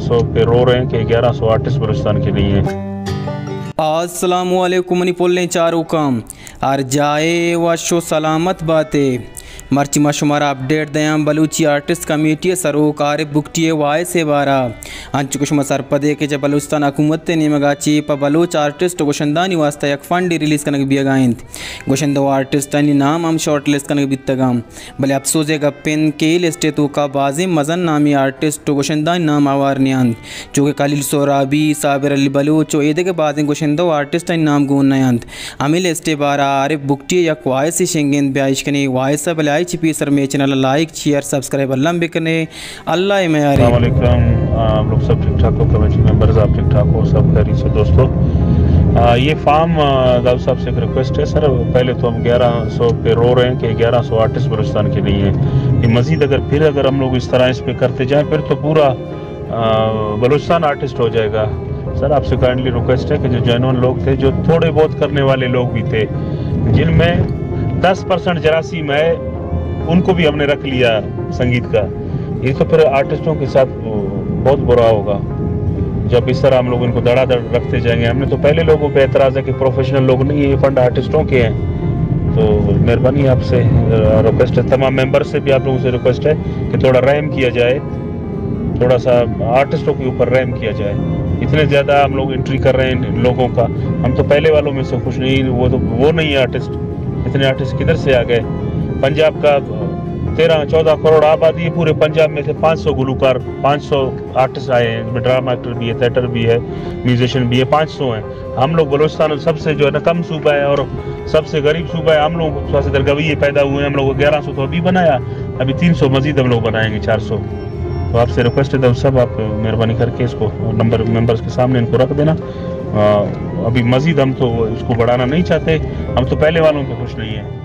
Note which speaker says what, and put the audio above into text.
Speaker 1: 1100 पे रो रहे हैं कि 1100 आर्टिस्ट बलूचिस्तान के नहीं है।
Speaker 2: अस्सलामुअलैकुम मणिपुर चारों काम और जाए वाशो सलामत बातें मर्ची मशुमारा अपडेट दयां बलूची आर्टिस्ट कमेटी सरोकार बुकटिए वाय से बारा अंचुकुश मसर पदे के जब बलूचिस्तान हुकूमत ने मगाची प बलूच आर्टिस्ट गोशंदानी वास्ता एक फंड रिलीज़ करने बियगाइंद गोशंदो आर्टिस्ट नाम हम शॉर्ट लिस्ट करने बितगाम भले अफसोस गप्पेन के लिस्टे तो का बाजी मजन नामी आर्टिस्ट गोशंदानी नाम आवार नियांद जो कि कलील सोराबी साबिर अली बलूच एदे के बाद गोशंदो आर्टिस्ट नाम गुन नयांद अमिल एस्टे बारा आरिफ बुकटिए या वायसी शेंगेंद ब्याइश कने वायसा भले चिपी सर में चैनल लाइक शेयर सब्सक्राइब अल्लाह बिकने अल्लाह में यार
Speaker 1: हम लोग सब ठीक ठाक हो, कमेटी मेंबर्स आप ठीक ठाक हो, सब खैरियत से दोस्तों। ये फार्म दाऊद साहब से एक रिक्वेस्ट है सर, पहले तो हम 1100 पे रो रहे हैं कि 1100 आर्टिस्ट बलूचिस्तान के नहीं है। ये मजीद अगर हम लोग इस तरह इस पे करते जाएं फिर तो पूरा बलूचिस्तान आर्टिस्ट हो जाएगा। सर आपसे काइंडली रिक्वेस्ट है कि जो जेन्युइन लोग थे, जो थोड़े बहुत करने वाले लोग भी थे, जिनमें 10% जरासीम है, उनको भी हमने रख लिया संगीत का। ये तो फिर आर्टिस्टों के साथ बहुत बुरा होगा जब इस तरह हम लोग इनको धड़ाधड़ रखते जाएंगे। हमने तो पहले लोगों पे एतराज़ है कि प्रोफेशनल लोग नहीं है, ये फंड आर्टिस्टों के हैं। तो मेहरबानी आपसे रिक्वेस्ट है, तमाम मेंबर से भी आप लोगों से रिक्वेस्ट है कि थोड़ा रहम किया जाए, थोड़ा सा आर्टिस्टों के ऊपर रहम किया जाए। इतने ज़्यादा हम लोग एंट्री कर रहे हैं लोगों का, हम तो पहले वालों में से खुश नहीं। वो नहीं है आर्टिस्ट, इतने आर्टिस्ट किधर से आ गए। पंजाब का 13-14 करोड़ आबादी है, पूरे पंजाब में से 500 गुलूकार 500 आर्टिस्ट आए हैं, इसमें ड्रामा एक्टर भी है, थिएटर भी है, म्यूजिशियन भी है, 500 हैं। हम लोग बलूचिस्तान सबसे जो है ना कम सूबा है और सबसे गरीब सूबा है। हम लोग थोड़ा सा गवैये पैदा हुए हैं, हम लोग 1100 तो अभी बनाया, अभी 300 मजीद हम लोग बनाएंगे 400। तो आपसे रिक्वेस्ट है सब आप मेहरबानी करके इसको नंबर मेंबर्स के सामने इनको रख देना। अभी मजीद हम तो इसको बढ़ाना नहीं चाहते, हम तो पहले वालों पे खुश नहीं है।